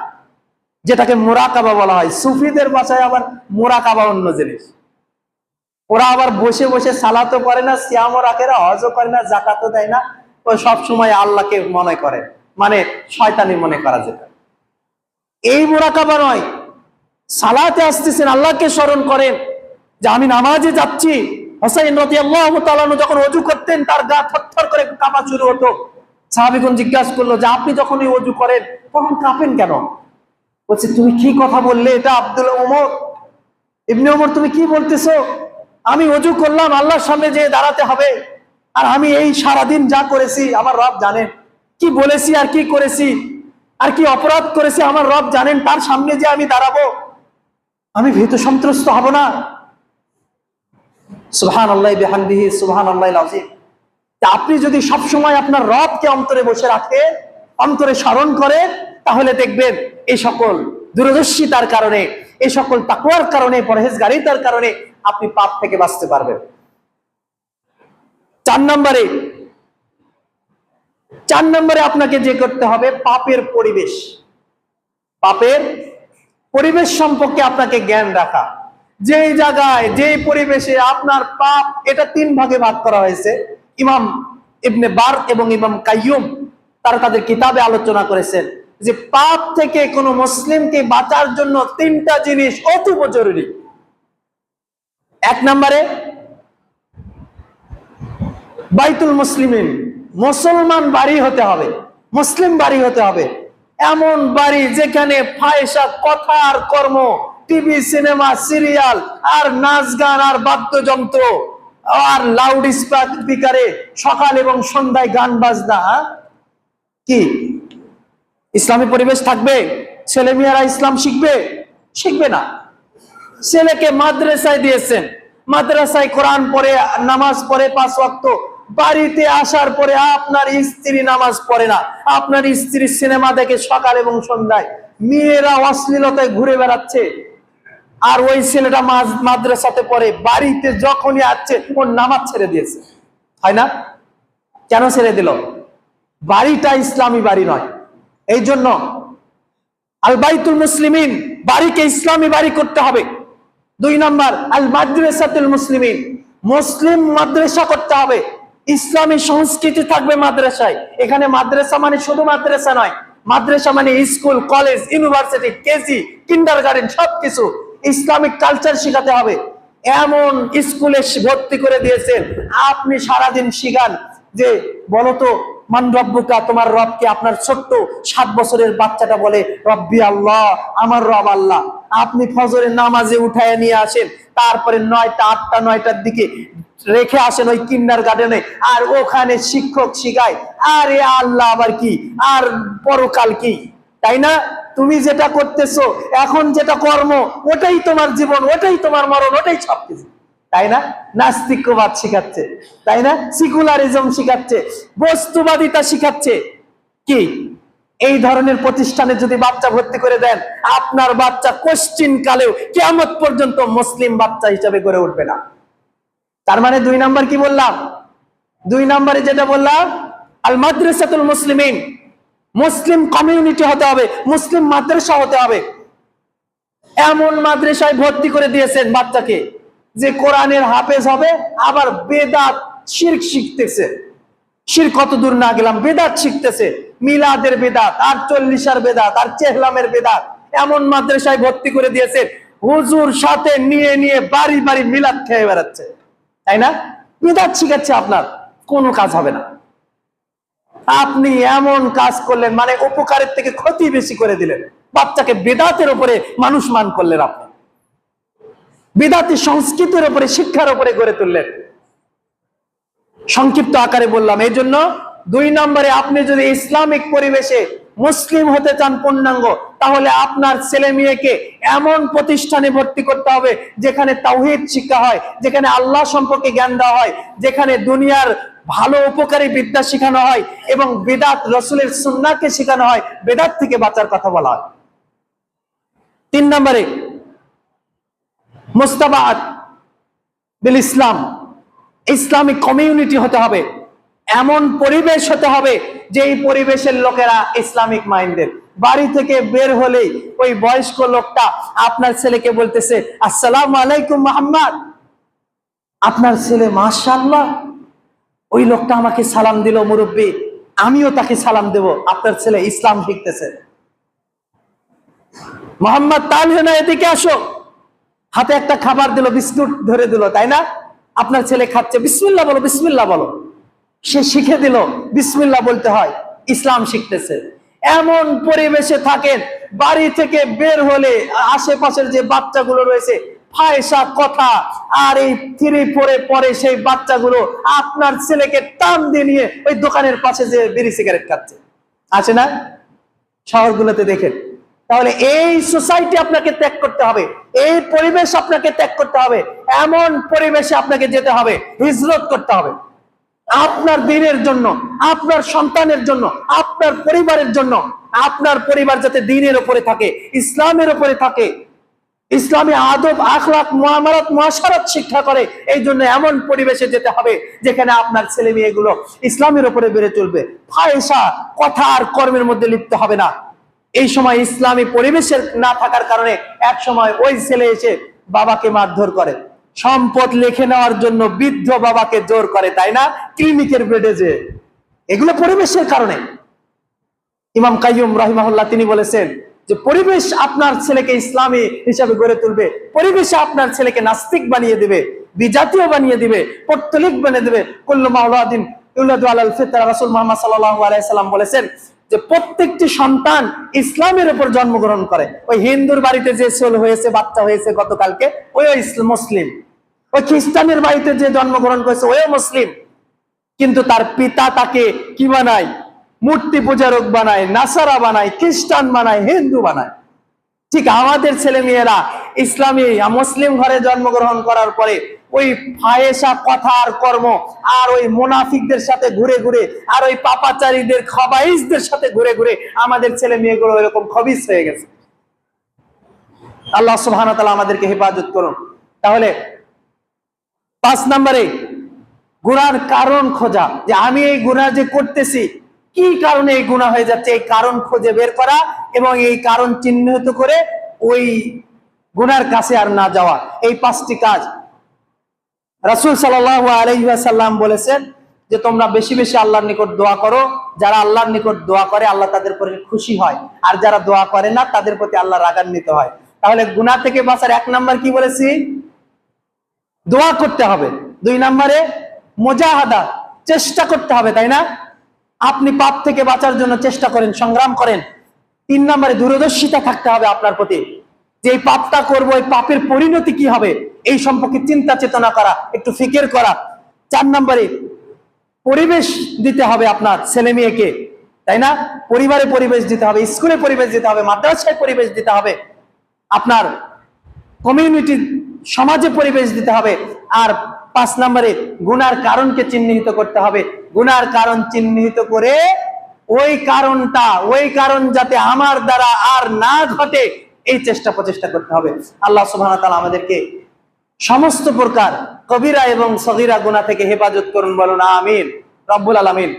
যেটাকে মুরাকাবা বলা হয়। সুফিদের ভাষায় আবার মুরাকাবা অন্য জিনিস। ওরা আবার বসে বসে সালাতও করে না, সিয়ামও রাখে না, হজও করে না, যাকাতও দেয় না, ও সব সময় আল্লাহকে মনে করে, মানে শয়তানি মনে করা যেটা। এই মুরাকাবা নয়। সালাতে আসতেছেন, আল্লাহকে স্মরণ করেন যে আমি নামাজে যাচ্ছি। হুসাইন রাদিয়াল্লাহু তাআলা যখন ওযু করতেন, তার গা থরথর করে কাঁপা শুরু হতো। সাহাবীগণ জিজ্ঞাসা করলো যে আপনি যখন ওযু করেন তখন কাঁপেন কেন? বলছে তুমি কি কথা বললে, এটা আব্দুল ওমর, ইবনে ওমর, তুমি কি বলতেছো? আমি ওযু করলাম, আল্লাহর সামনে যেয়ে দাঁড়াতে হবে, আর আমি এই সারাদিন যা করেছি আমার রব জানেন, কি বলেছি আর কি করেছি আর কি অপরাধ করেছি আমার রব জানেন, তার সামনে যে আমি দাঁড়াবো, আমি ভীত সন্ত্রস্ত হব না? সুবহানাল্লাহি বিহামদিহি সুবহানাল্লাহিল আযীম। আপনি যদি সব সময় আপনার রবকে অন্তরে বসে রাখেন, অন্তরে স্মরণ করে, তাহলে দেখবেন এই সকল দূরদর্শিতার কারণে, এই সকল তাকওয়ার কারণে, পরহেজগারিতার কারণে আপনি পাপ থেকে বাঁচতে পারবেন। 4 নম্বরে আপনাকে যে করতে হবে, পাপের পরিবেশ সম্পর্কে আপনাকে জ্ঞান রাখা। যেই জায়গায়, যেই পরিবেশে আপনার পাপ, এটা 3 ভাগে ভাগ করা হয়েছে। ইমাম ইবনে বার এবং ইমাম কাইয়ুম তারা তাদের কিতাবে আলোচনা করেছেন যে পাপ থেকে কোন মুসলিমকে বাঁচার জন্য 3টা জিনিস অতীব জরুরি। 1 নম্বরে বাইতুল মুসলিমিন, মুসলমান বাড়ি হতে হবে, মুসলিম বাড়ি হতে হবে। এমন বাড়ি যেখানে ফায়সা কথা আর কর্ম, টিভি, সিনেমা, সিরিয়াল, আর নাচ গান, আর বাদ্যযন্ত্র, আর লাউড স্পিকারে সকাল এবং সন্ধ্যায় গান বাজনা, কি ইসলামী পরিবেশ থাকবে? ছেলে মেয়েরা ইসলাম শিখবে না। ছেলেকে মাদ্রাসায় দিয়েছেন, মাদ্রাসায় কোরআন পড়ে, নামাজ পড়ে 5 ওয়াক্ত, বাড়িতে আসার পরে আপনার স্ত্রী নামাজ পড়ে না, আপনার স্ত্রী সিনেমা দেখে সকাল এবং সন্ধ্যায়, মেয়েরা অশ্লীলতায় ঘুরে বেড়াচ্ছে, আর ওই ছেলেটা মাদ্রাসাতে পড়ে, বাড়িতে যখনই আসছে ওর নামাজ ছেড়ে দিয়েছে। হয় না? কেন ছেড়ে দিল? বাড়িটা ইসলামী বাড়ি নয়। এই জন্য আল বাইতুল মুসলিমিন, বাড়িকে ইসলামী বাড়ি করতে হবে। 2 নম্বর আল মাদ্রাসাতুল মুসলিমিন, মুসলিম মাদ্রাসা করতে হবে। ইসলামী সংস্কৃতি থাকবে মাদ্রাসায়। এখানে মাদ্রাসা মানে শুধু মাদ্রাসা নয়, মাদ্রাসা মানে school, college, university, KG, kindergarten, সবকিছু ইসলামিক কালচার শেখাতে হবে। এমন স্কুলে ভর্তি করে দিয়েছেন, আপনি সারাদিন শিখান যে বলতো মান রব্বুকা, তোমার রব কি? আপনার ছোট্ট 7 বছরের বাচ্চাটা বলে রব্বি আল্লাহ, আমার রব আল্লাহ। আপনি ফজরের নামাজে উঠায় নিয়ে আসেন, তারপরে 9টা, 8টা, 9টার দিকে রেখে আসেন ওই কিন্ডারগার্টেনে, আর ওখানে শিক্ষক শিখায় আরে আল্লাহ আবার কি, আর পরকাল কি, তাই না? তুমি যেটা করতেছো এখন, যেটা কর্ম, ওটাই তোমার জীবন, ওটাই তোমার মরণ, ওটাই সবকিছু, তাই না? নাস্তিক্যবাদ শিখাচ্ছে, তাই না? সেকুলারিজম শিখাচ্ছে, বস্তুবাদিতা শিখাচ্ছে। কি এই ধরনের প্রতিষ্ঠানে যদি বাচ্চা ভর্তি করে দেন, আপনার বাচ্চা কোশ্চিন কালেও কিয়ামত পর্যন্ত মুসলিম বাচ্চা হিসেবে গড়ে উঠবে না। তার মানে 2 নাম্বার কি বললাম? 2 নম্বরে যেটা বললাম, আল মাদ্রাসাতুল মুসলিমিন, মুসলিম কমিউনিটি হতে হবে, মুসলিম মাদ্রাসা হতে হবে। এমন মাদ্রাসায় ভর্তি করে দিয়েছেন বাচ্চাকে যে কোরআনের হাফেজ হবে, আবার বেদাত, শিরক শিখতেছে। শিরক কত দূর না গেলাম, বেদাত শিখতেছে, মিলাদের বেদাত, আর 40 বেদাত, আর চেহলামের বেদাত। এমন মাদ্রাসায় ভর্তি করে দিয়েছেন, হুজুর সাথে নিয়ে নিয়ে বাড়ি বাড়ি মিলাদ খেয়ে বেড়াচ্ছে, তাই না? বেদাত শিখাচ্ছে, আপনার কোনো কাজ হবে না। আপনি এমন কাজ করলেন, মানে উপকারের থেকে ক্ষতি বেশি করে দিলেন। বাচ্চাকে বেদাতের উপরে মানুষ মান করলেন, আপনি বেদাতি সংস্কৃতির উপরে, শিক্ষার উপরে গড়ে তুললেন। সংক্ষিপ্ত আকারে বললাম। এই জন্য 2 নম্বরে, আপনি যদি ইসলামিক পরিবেশে মুসলিম হতে চান পূর্ণাঙ্গ, তাহলে আপনার ছেলে মেয়েকে এমন প্রতিষ্ঠানে ভর্তি করতে হবে যেখানে তাওহীদ শিক্ষা হয়, যেখানে আল্লাহ সম্পর্কে জ্ঞান দেওয়া হয়, যেখানে দুনিয়ার ভালো উপকারী বিদ্যা শেখানো হয়, এবং বেদাত, রাসূলের সুন্নাহকে শেখানো হয়, বেদাত থেকে বাঁচার কথা বলা হয়। 3 নম্বরে মুস্তাবাদ বিল ইসলাম, ইসলামিক কমিউনিটি হতে হবে, এমন পরিবেশ হতে হবে যে এই পরিবেশের লোকেরা ইসলামিক মাইন্ডেড। বাড়ি থেকে বের হলেই ওই বয়স্ক লোকটা আপনার ছেলেকে বলতেছে আসসালামু আলাইকুম মুহাম্মদ, আপনার ছেলে মাশাআল্লাহ, ওই লোকটা আমাকে সালাম দিল মুরব্বী, আমিও তাকে সালাম দেব। আপনার ছেলে ইসলাম শিখতেছে। মোহাম্মদ তালহেনা, এদিকে আসো, হাতে একটা খাবার দিল, বিস্কুট ধরে দিল, তাই না? আপনার ছেলে খাচ্ছে, বিসমিল্লাহ বলো, বিসমিল্লাহ বলো। সে শিখে দিল বিসমিল্লাহ বলতে হয়, ইসলাম শিখতেছে। এমন পরিবেশে থাকেন, বাড়ি থেকে বের হলে আশেপাশের যে বাচ্চাগুলো রয়েছে, ফায়সা কথা আর এই 3-4 পরে সেই বাচ্চাগুলো আপনার ছেলেকে টান দিয়ে নিয়ে ওই দোকানের পাশে যে বিড়ি সিগারেট খাচ্ছে, আছে না? শহরগুলোতে দেখেন। তাহলে এই সোসাইটি আপনাকে ত্যাগ করতে হবে, এই পরিবেশ আপনাকে ত্যাগ করতে হবে, এমন পরিবেশে আপনাকে যেতে হবে, হিজরত করতে হবে। আপনার দিনের জন্য, আপনার সন্তানের জন্য, আপনার পরিবারের জন্য। আপনার পরিবার যাতে দিনের উপরে থাকে, ইসলামের উপরে থাকে, ইসলামী আদব, আখলাক, মুআমালাত, মুআশারাত শিক্ষা করে, এই জন্য এমন পরিবেশে যেতে হবে যেখানে আপনার ছেলে মেয়েগুলো ইসলামের উপরে বেড়ে চলবে। ফাহিশা কথা আর কর্মের মধ্যে লিপ্ত হবে না। এই সময় ইসলামী পরিবেশের না থাকার কারণে এক সময় ওই ছেলে এসে বাবাকে মারধর করে, সম্পদ লিখে নেওয়ার জন্য বৃদ্ধ বাবাকে জোর করে, তাই না? ক্লিনিকের বেডে যে, এগুলো পরিবেশের কারণে। ইমাম কাইয়ুম রাহিমাহুল্লাহ তিনি বলেছেন যে পরিবেশ আপনার ছেলেকে ইসলামী হিসাবে গড়ে তুলবে, পরিবেশে আপনার ছেলেকে নাস্তিক বানিয়ে দিবে, বিজাতীয় বানিয়ে দিবে, পত্তলিক বানিয়ে দিবে। কুল্লু মাওলাদিন ইউলাদু আলাল ফিতরা, রাসূল মুহাম্মদ সাল্লাল্লাহু আলাইহি সাল্লাম বলেছেন যে প্রত্যেকটি সন্তান ইসলামের উপর জন্মগ্রহণ করে। ওই হিন্দুর বাড়িতে যে ছেলে হয়েছে, বাচ্চা হয়েছে গতকালকে, ওই মুসলিম। ওই খ্রিস্টানের বাড়িতে যে জন্মগ্রহণ করেছে, ওই মুসলিম। কিন্তু তার পিতা তাকে কি বানায়? মূর্তি পূজারক বানায়, নাসারা বানায়, খ্রিস্টান বানায়, হিন্দু বানায়। ঠিক আমাদের ছেলে মেয়েরা ইসলামী মুসলিম ঘরে জন্মগ্রহণ করার পরে ওই ফাহেসা কথা আর কর্ম, আর ওই মুনাফিকদের সাথে ঘুরে ঘুরে, আর ওই পাপাচারীদের, খবাইসদের সাথে ঘুরে ঘুরে আমাদের ছেলে মেয়েগুলো এরকম খবিস হয়ে গেছে। আল্লাহ সুবহানাহু ওয়া তাআলা আমাদেরকে হেফাজত করুন। তাহলে 5 নম্বরে গুনার কারণ খোঁজা, যে আমি এই গুনাহ যে করতেছি, কি কারণে এই গুনাহ হয়ে যাচ্ছে, এই কারণ খুঁজে বের করা এবং এই কারণ চিহ্নিত করে ওই গুনার কাছে আর না যাওয়া। এই 5টি কাজ রাসূল সাল্লাল্লাহু আলাইহি ওয়াসাল্লাম বলেছেন যে তোমরা বেশি বেশি আল্লাহর নিকট দোয়া করো। যারা আল্লাহর নিকট দোয়া করে আল্লাহ তাদের প্রতি খুশি হয়, আর যারা দোয়া করে না তাদের প্রতি আল্লাহ রাগান্বিত হয়। তাহলে গুনাহ থেকে বাঁচার 1 নাম্বার কি বলেছি? দোয়া করতে হবে। 2 নম্বরে মুজাহাদা, চেষ্টা করতে হবে, তাই না? আপনি পাপ থেকে বাঁচার জন্য চেষ্টা করেন, সংগ্রাম করেন। 3 নম্বরে দূরদর্শিতা থাকতে হবে আপনার প্রতি, যে এই পাপটা করবো, এই পাপের পরিণতি কি হবে এই সম্পর্কে চিন্তা চেতনা করা, একটু ফিকির করা। 4 নম্বরে পরিবেশ দিতে হবে আপনার ছেলে মেয়েকে, তাই না? পরিবারে পরিবেশ দিতে হবে, স্কুলে পরিবেশ দিতে হবে, মাদ্রাসায় পরিবেশ দিতে হবে, আপনার কমিউনিটি সমাজে পরিবেশ দিতে হবে। আর 5 নম্বরে গুনার কারণকে চিহ্নিত করতে হবে। গুনার কারণ চিহ্নিত করে ওই কারণ যাতে আমার দ্বারা আর না ঘটে এই চেষ্টা প্রচেষ্টা করতে হবে। আল্লাহ সুবহানাহু ওয়া তাআলা আমাদেরকে সমস্ত প্রকার কবিরা এবং সগীরা গুনাহ থেকে হেফাজত করুন, বলুন আমিন। রব্বুল আলামিন,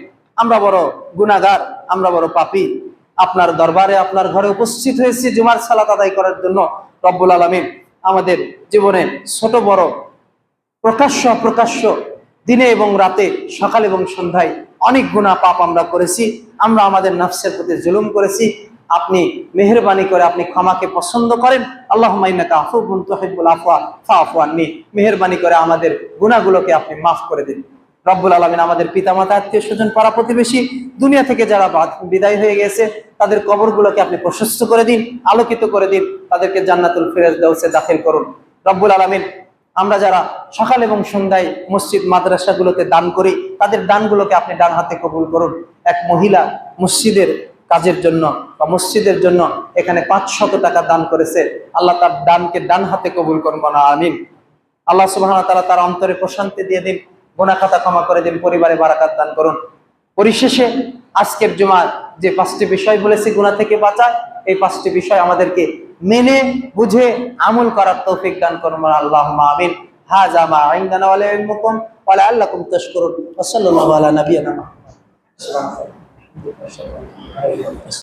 আমরা বড় গুনাহগার, আমরা বড় পাপী। আপনার দরবারে, আপনার ঘরে উপস্থিত হয়েছি জুমার সালাত আদায় করার জন্য। রব্বুল আলামিন আমাদের জীবনে ছোট বড়, প্রকাশ্য অপ্রকাশ্য, দিনে এবং রাতে, সকাল এবং সন্ধ্যায় অনেক গুনাহ পাপ আমরা করেছি। আমরা আমাদের নফসের প্রতি জুলুম করেছি। আপনি মেহেরবানি করে আপনি ক্ষমাকে পছন্দ করেন। আল্লাহুম্মা ইন্নাকা আফুউন তুহিব্বুল আফওয়া ফাআফু আন্নি। মেহেরবানি করে আমাদের গুনাহগুলোকে আপনি মাফ করে দিন। রব্বুল আলামিন আমাদের পিতামাতা, আত্মীয় স্বজন, পাড়া প্রতিবেশী, দুনিয়া থেকে যারা বিদায় হয়ে গেছে তাদের কবরগুলোকে আপনি প্রশস্ত করে দিন, আলোকিত করে দিন, তাদেরকে জান্নাতুল ফিরদাউসে দাখিল করুন। রব্বুল আলামিন আমরা যারা সকাল এবং সন্ধ্যায় মসজিদ মাদ্রাসাগুলোতে দান করি, তাদের দানগুলোকে আপনি ডান হাতে কবুল করুন। এক মহিলা মসজিদের কাজের জন্য বা মসজিদের জন্য এখানে 500 টাকা দান করেছে। আল্লাহ তার দানকে ডান হাতে কবুল করুন, বলা আমিন। আল্লাহ সুবহানাহু ওয়া তাআলা তার অন্তরে প্রশান্তি দিয়ে দিন, গুনাহ খাতা ক্ষমা করে দিন, পরিবারে বারাকাত দান করুন। পরিশেষে আজকের জুমার যে 5টি বিষয় বলেছি গুনাহ থেকে বাঁচা, এই 5টি বিষয় আমাদেরকে মেনে বুঝে আমল করার তৌফিক দান করুন, আল্লাহুম্মা আমিন। হাযা মা ইনদানা ওয়া লা ইলমুকুম ওয়া লাআল্লাকুম তাশকুরুন। ওয়া সাল্লাল্লাহু আলা নাবিয়িনা মুহাম্মদ।